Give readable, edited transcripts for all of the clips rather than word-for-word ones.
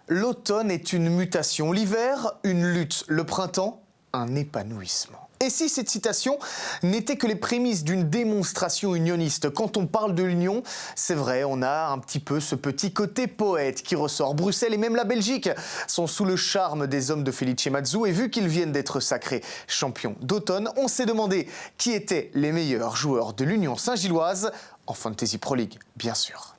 L'automne est une mutation, l'hiver, une lutte, le printemps, un épanouissement. Et si cette citation n'était que les prémices d'une démonstration unioniste? Quand on parle de l'union, c'est vrai, on a un petit peu ce petit côté poète qui ressort. Bruxelles et même la Belgique sont sous le charme des hommes de Felice Mazzu et vu qu'ils viennent d'être sacrés champions d'automne, on s'est demandé qui étaient les meilleurs joueurs de l'Union Saint-Gilloise en Fantasy Pro League, bien sûr.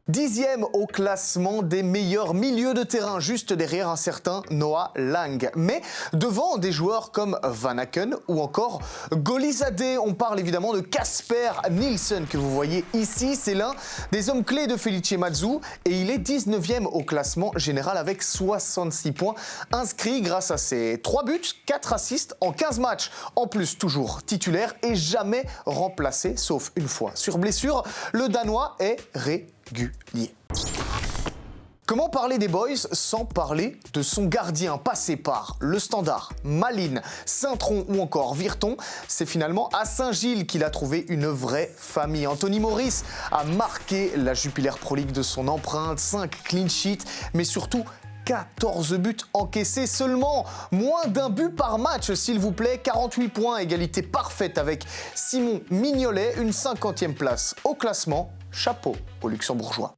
Dixième au classement des meilleurs milieux de terrain, juste derrière un certain Noah Lang. Mais devant des joueurs comme Van Aken ou encore Golizade. On parle évidemment de Casper Nielsen que vous voyez ici. C'est l'un des hommes clés de Felice Mazzu et il est 19e au classement général avec 66 points inscrits grâce à ses 3 buts, 4 assists en 15 matchs. En plus, toujours titulaire et jamais remplacé, sauf une fois sur blessure. Le Danois est régulier. Comment parler des Boys sans parler de son gardien? Passé par le Standard, Malines, Saint-Tron ou encore Virton, c'est finalement à Saint-Gilles qu'il a trouvé une vraie famille. Anthony Maurice a marqué la Jupiler Pro League de son empreinte, 5 clean sheets, mais surtout 14 buts encaissés seulement, moins d'un but par match s'il vous plaît, 48 points, égalité parfaite avec Simon Mignolet, une 50e place au classement, chapeau aux Luxembourgeois.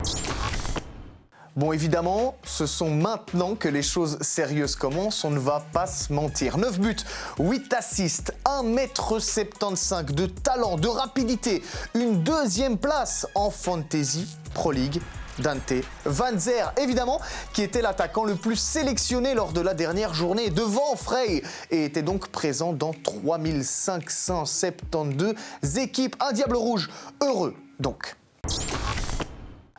Bon, évidemment, ce sont maintenant que les choses sérieuses commencent, on ne va pas se mentir. 9 buts, 8 assists, 1,75 m de talent, de rapidité, une 2e place en Fantasy Pro League. Dante Van Zer, évidemment, qui était l'attaquant le plus sélectionné lors de la dernière journée devant Frey et était donc présent dans 3572 équipes. Un diable rouge heureux, donc.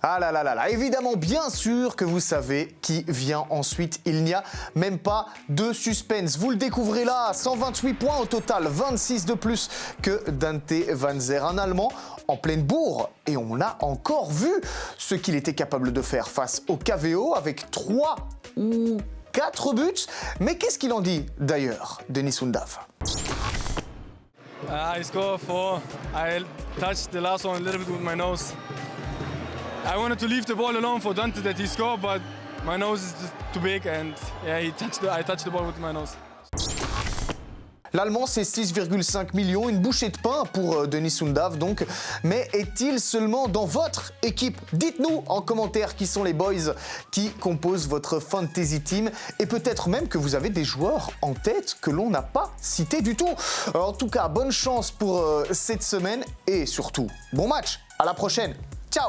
Ah là là là là, évidemment, bien sûr que vous savez qui vient ensuite. Il n'y a même pas de suspense. Vous le découvrez là, 128 points au total, 26 de plus que Dante Van Zer, un Allemand en pleine bourre. Et on a encore vu ce qu'il était capable de faire face au KVO avec 3 ou 4 buts. Mais qu'est-ce qu'il en dit d'ailleurs, Denis Undav? I scored 4. I touched the last one a little bit with my nose. I wanted to leave the ball alone for Dante that he scored, but my nose is just too big and yeah, I touched the ball with my nose. L'Allemand, c'est 6,5 millions, une bouchée de pain pour Denis Undav donc. Mais est-il seulement dans votre équipe? Dites-nous en commentaire qui sont les boys qui composent votre fantasy team et peut-être même que vous avez des joueurs en tête que l'on n'a pas cités du tout. En tout cas, bonne chance pour cette semaine et surtout, bon match. À la prochaine. Ciao!